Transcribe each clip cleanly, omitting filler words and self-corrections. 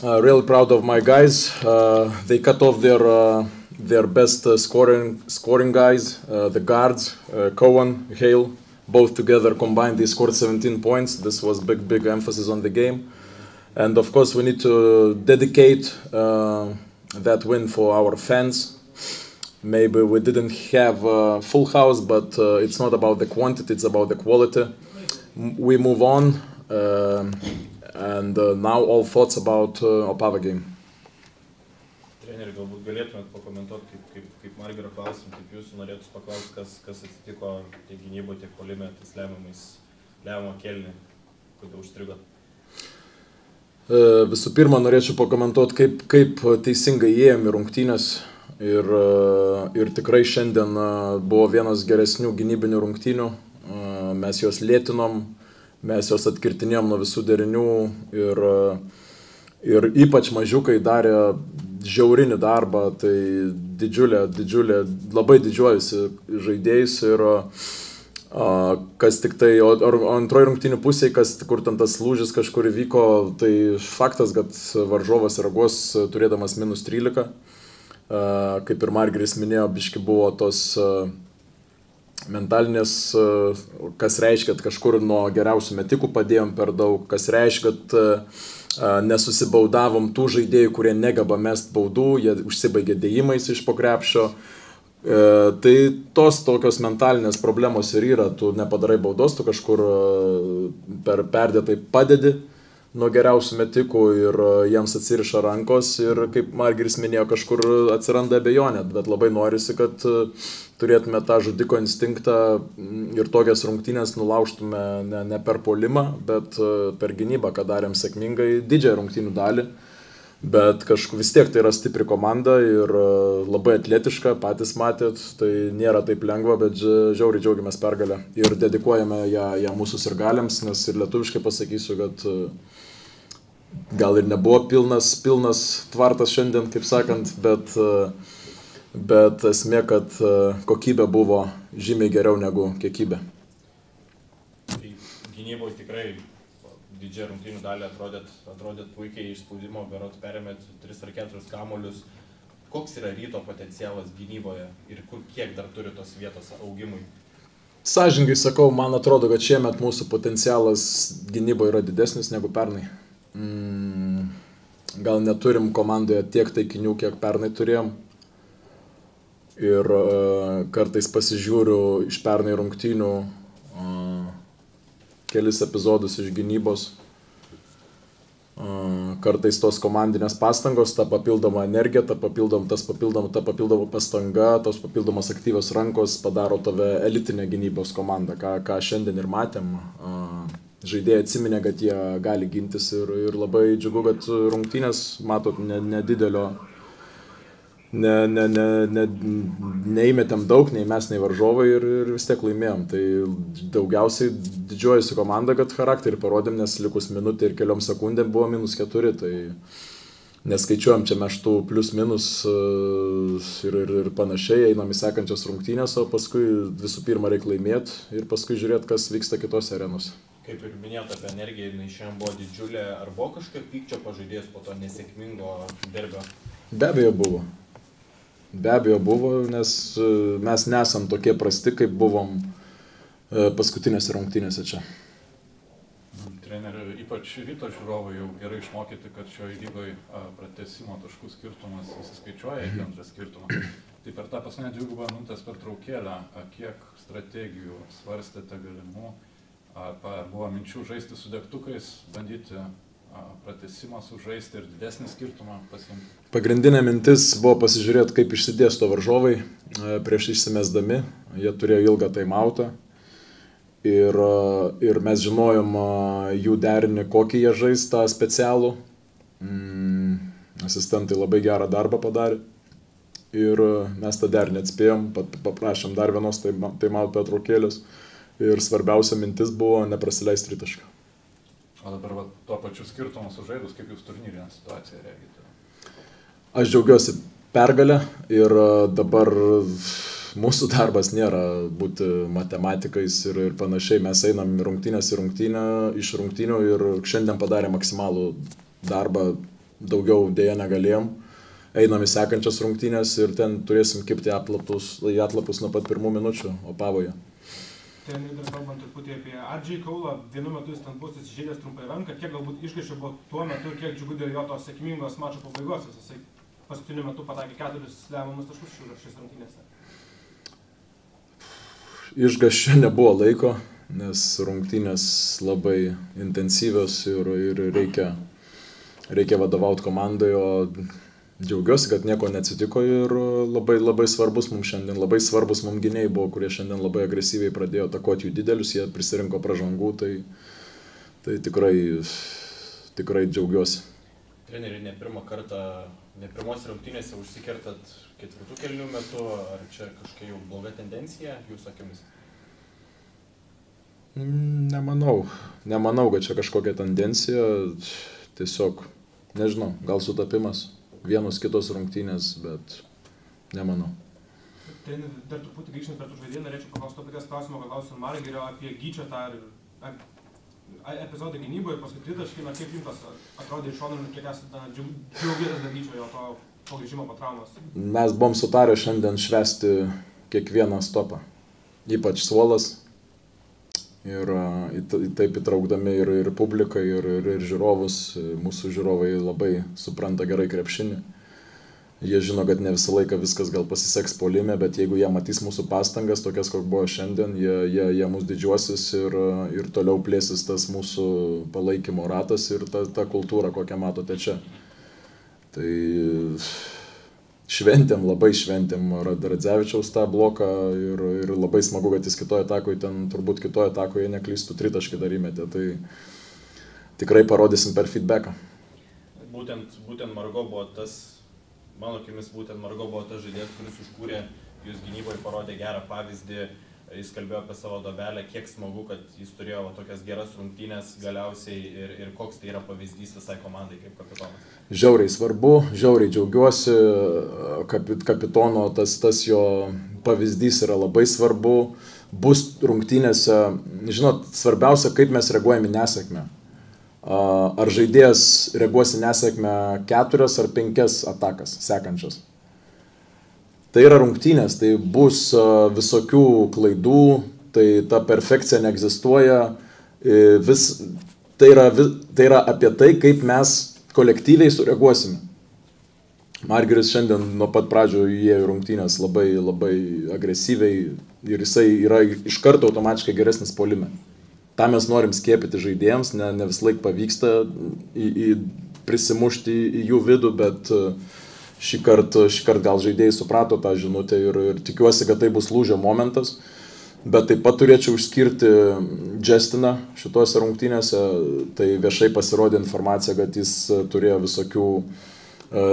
Really proud of my guys. They cut off their best scoring guys, the guards, Cohen, Hale, both together combined. They scored 17 points. This was big emphasis on the game. And of course, we need to dedicate that win for our fans. Maybe we didn't have a full house, but it's not about the quantity, it's about the quality. We move on. And now all thoughts about Opava game. Treneri, galbūt galėtumėt pakomentuoti, kaip Margerio klausim, kaip jūsų norėtų paklausti, kas atsitiko tiek gynybo, tiek puolime, tais lemiamą kėlinį, kodėl užstrigo. Visų pirma, norėčiau pakomentuoti, kaip teisingai įėjom į rungtynės ir tikrai šiandien buvo vienas geresnių gynybinių rungtynių. Mes juos lėtinom. Mes juos atkirtinėjom nuo visų derinių ir ypač mažiukai darė žiaurinį darbą, tai didžiulė, labai didžiuojasi žaidėjais ir kas tik tai, o antroji rungtynių pusėje, kur ten tas lūžis kažkur įvyko, tai faktas, kad varžovas reaguos turėdamas -13, kaip ir Margeris minėjo, biški buvo tos mentalinės, kas reiškia, kad kažkur nuo geriausių metikų padėjom per daug, kas reiškia, kad nesusibaudavom tų žaidėjų, kurie negeba mest baudų, jie užsibaigė dėjimais iš po krepšio. Tai tos tokios mentalinės problemos ir yra, tu nepadarai baudos, tu kažkur perdėtai padedi nuo geriausių metikų ir jiems atsiriša rankos ir, kaip Margeris minėjo, kažkur atsiranda abejonė, bet labai norisi, kad turėtume tą žudiko instinktą ir tokias rungtynės nulaužtume ne per puolimą, bet per gynybą, ką darėm sėkmingai didžiąją rungtynių dalį. Bet vis tiek tai yra stipri komanda ir labai atletiška, patys matėt, tai nėra taip lengva, bet žiauriai džiaugiamės pergalę ir dedikuojame ją mūsų sirgaliams, nes ir lietuviškai pasakysiu, kad gal ir nebuvo pilnas tvartas šiandien, kaip sakant, bet esmė, kad kokybė buvo žymiai geriau negu kiekybė. Gynyboje tikrai didžiąją rungtynių dalį atrodėt puikiai iš spaudimo, berods perėmėt 3 ar 4 kamuolius. Koks yra Ryto potencialas gynyboje ir kiek dar turi tos vietos augimui? Sąžiningai sakau, man atrodo, kad šiemet mūsų potencialas gynyboje yra didesnis negu pernai. Gal neturim komandoje tiek taikinių, kiek pernai turėjom. Ir kartais pasižiūriu iš pernai rungtynių kelis epizodus iš gynybos. Kartais tos komandinės pastangos, ta papildoma energija, ta papildoma pastanga, tos papildomos aktyvios rankos padaro tave elitinę gynybos komandą, ką šiandien ir matėm. Žaidėjai atsiminė, kad jie gali gintis ir labai džiugu, kad rungtynės, matot, nedidelio, neįmetėm daug, nei mes, nei varžovai ir vis tiek laimėjom. Tai daugiausiai didžiuojasi komanda, kad charakterį parodėm, nes likus minutė ir keliom sekundėm buvo -4, tai neskaičiuojam čia meštų plius minus ir panašiai, einam į sekančias rungtynės, o paskui visų pirma reikia laimėti ir paskui žiūrėti, kas vyksta kitose arenose. Kaip ir minėjote apie energiją, jinai šiandien buvo didžiulė, ar buvo kažkaip pykčio pažaidėjus po to nesėkmingo derbio? Be abejo buvo, nes mes nesam tokie prasti, kaip buvom paskutinėse rungtynėse čia. Treneri, ypač Ryto žiūrovai jau gerai išmokyti, kad šioje lygoje pratęsimo taškų skirtumas įsiskaičiuoja į antrą skirtumą. Tai per tą paskutinę 2 minutės pertraukėlę, kiek strategijų svarstėte galimų, buvo minčių žaisti su degtukais, bandyti pratęsimą sužaisti ir didesnį skirtumą pasiimti? Pagrindinė mintis buvo pasižiūrėti, kaip išsidėsto varžovai prieš išsimesdami. Jie turėjo ilgą timeoutą ir mes žinojom jų derinį, kokį jie žais tą specialų. Asistentai labai gerą darbą padarė ir mes tą derinį atspėjom, paprašėm dar vienos timeout pertraukėlės ir svarbiausia mintis buvo neprasileisti tritašką. O dabar tuo pačiu skirtumu sužaidus, kaip jūs turnyrinę situaciją regite? Aš džiaugiuosi pergalę ir dabar mūsų darbas nėra būti matematikais ir panašiai. Mes einam iš rungtynių ir šiandien padarė maksimalų darbą daugiau dėja negalėjom. Einam į sekančias rungtynės ir ten turėsim kibti į atlapus nuo pat pirmų minučių Opavoje. Ten dar kalbant truputį apie Adžiai Kaulą, vienu metu jis ten buvo susižeidęs trumpai ranką, kiek galbūt išgąsčio buvo tuo metu, kiek džiugu dėl jo tos sėkmingos mačo pabaigos, jisai paskutiniu metu patakė 4 lemiamus taškus šiais rungtynėse. Išgąsčio nebuvo laiko, nes rungtynės labai intensyvios ir reikia vadovauti komandai, o džiaugiuosi, kad nieko neatsitiko ir labai svarbus mums šiandien, labai svarbus mums gynėjai buvo, kurie šiandien labai agresyviai pradėjo atakuoti jų didelius, jie prisirinko pražangų, tai tikrai džiaugiuosi. Treneri, ne pirmos rungtynėse užsikertat ketvirtų kėlinių metu, ar čia kažkokia jau bloga tendencija jūsų akimis? Nemanau, kad čia kažkokia tendencija, tiesiog, nežinau, gal sutapimas. Vienos kitos rungtynės, bet nemanau. Treneri, dar truputį grįžtant prie tų žaidėjų, norėčiau paklausti to paties klausimo, kad klausiu Margirio apie Gyčio tą epizodą gynyboje, paskui tritaškį, kaip jums atrodė iš šono ir kiek esate džiaugiatės dėl Gyčio jo to grįžimo po traumos? Mes buvom sutarę šiandien švęsti kiekvieną stopą, ypač Suolas. Ir taip įtraukdami ir publiką, ir žiūrovus. Mūsų žiūrovai labai supranta gerai krepšinį. Jie žino, kad ne visą laiką viskas gal pasiseks puolime, bet jeigu jie matys mūsų pastangas, tokias, koks buvo šiandien, jie mus didžiuosis ir toliau plėsis tas mūsų palaikymo ratas ir ta kultūra, kokią matote čia. Tai labai šventėm Radzevičiaus tą bloką ir labai smagu, kad jis kitoje atakoje, turbūt kitoje atakoje neklystų tritaškį dar įmetė, tai tikrai parodysim per feedbacką. Būtent Margo buvo tas, mano akimis, tas žaidėjas, kuris užkūrė, jūs gynyboje parodė gerą pavyzdį, jis kalbėjo apie savo duobelę, kiek smagu, kad jis turėjo tokias geras rungtynės galiausiai ir koks tai yra pavyzdys visai komandai kaip kapitonas. Žiauriai svarbu, žiauriai džiaugiuosi, kapitono tas jo pavyzdys yra labai svarbu, bus rungtynėse, žinot, svarbiausia, kaip mes reaguojame į nesėkmę. Ar žaidėjas reaguos į nesėkmę 4 ar 5 atakas sekančias. Tai yra rungtynės, tai bus visokių klaidų, tai ta perfekcija neegzistuoja, tai yra apie tai, kaip mes kolektyviai sureaguosime. Margiris šiandien nuo pat pradžio įėjo į rungtynės labai agresyviai ir jisai yra iš karto automatiškai geresnis puolime. Ta mes norim skiepyti žaidėjams, ne vis laik pavyksta prisimušti į jų vidų, bet šį kartą gal žaidėjai suprato tą žinutę ir tikiuosi, kad tai bus lūžio momentas. Bet taip pat turėčiau išskirti Justiną šitose rungtynėse, tai viešai pasirodė informacija, kad jis turėjo visokių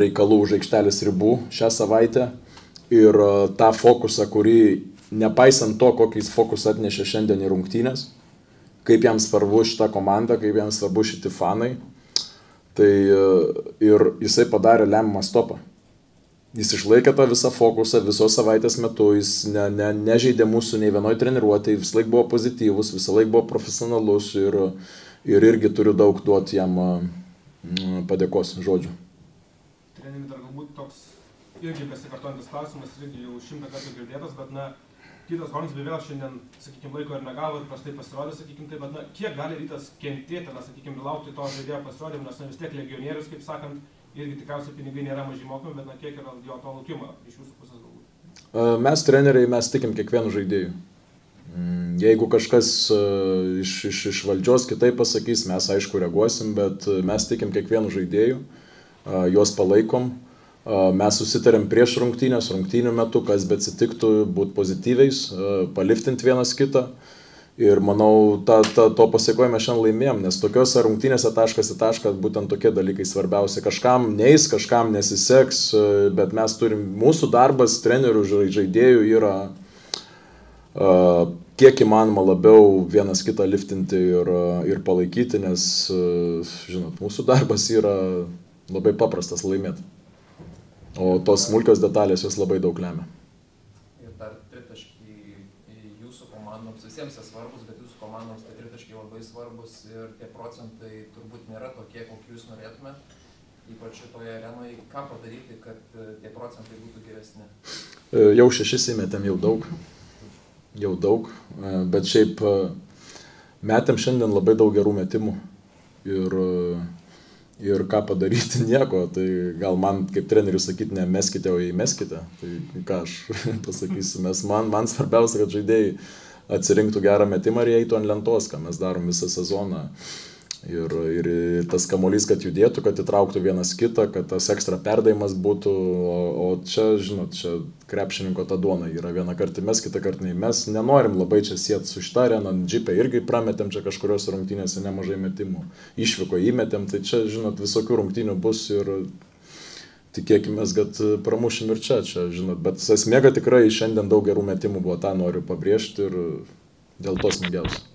reikalų už aikštelės ribų šią savaitę. Ir tą fokusą, kurį, nepaisant to, kokį jis fokusą atnešė šiandien į rungtynės, kaip jam svarbu šitą komandą, kaip jam svarbu šitie fanai, tai ir jisai padarė lemiamą stopą. Jis išlaikė tą visą fokusą visos savaitės metu, jis nežaidė mūsų nei vienoj treniruotėj, vis laik buvo pozityvus, visą laik buvo profesionalus ir irgi turiu daug duoti jam padėkos žodžių. Treneri, dar galbūt toks irgi besikartojantis klausimas, irgi jau 100 kartų girdėtas, bet Rytas Hornsby vėl šiandien, sakykime, laiko ir negavo ir prastai pasirodė, sakykime, tai, bet kiek gali Rytas kentėti, sakykime, laukti to žaidėjo pasirodymą, nes vis tiek legionierius, kaip sakant, irgi tikriausiai pinigai nėra mažai mokami, bet kiek yra jo to laukimo iš jūsų pusės galbūt? Mes treneriai, mes tikim kiekvienu žaidėju. Jeigu kažkas iš valdžios kitaip pasakys, mes aišku reaguosim, bet mes tikim kiekvienu žaidėju, juos palaikom. Mes susitarėm prieš rungtynių metu, kas bet atsitiktų, būti pozityviais, paliftinti vienas kitą. Ir manau, to pasiekoje mes šiandien laimėjom, nes tokiuose rungtynėse taškas į tašką būtent tokie dalykai svarbiausia. Kažkam neis, kažkam nesiseks, bet mes turim, mūsų darbas, trenerių, žaidėjų yra kiek įmanoma labiau vienas kitą liftinti ir palaikyti, nes, žinot, mūsų darbas yra labai paprastas laimėti. O tos smulkios detalės jos labai daug lemia. Ir dar tritaškiai jūsų komandoms visiems yra svarbus, bet jūsų komandoms tai tritaškiai labai svarbus ir tie procentai turbūt nėra tokie, kokių jūs norėtumėt. ypač šitoje arenoje, ką padaryti, kad tie procentai būtų geresni? Jau 6 įmetėm, jau daug, bet šiaip metėm šiandien labai daug gerų metimų ir ką padaryti, nieko, tai gal man kaip treneriui sakyti, nemeskite, o įmeskite, tai ką aš pasakysiu, man svarbiausia, kad žaidėjai atsirinktų gerą metimą ir eitų ant lentos, ką mes darom visą sezoną. Ir tas kamuolys, kad judėtų, kad įtrauktų vienas kitą, kad tas ekstra perdavimas būtų, o čia, žinot, čia krepšininko ta duona yra, vieną kartą mes, kitą kartą nei mes, nenorim labai čia sieti su šitą areną, džipę irgi prametėm čia kažkurios rungtynėse nemažai metimų, išvyko įmetėm, tai čia, žinot, visokių rungtynių bus ir tikėkime, kad pramušim ir čia, žinot, bet esmė, kad tikrai šiandien daug gerų metimų buvo, tą noriu pabrėžti ir dėl to smagiausia.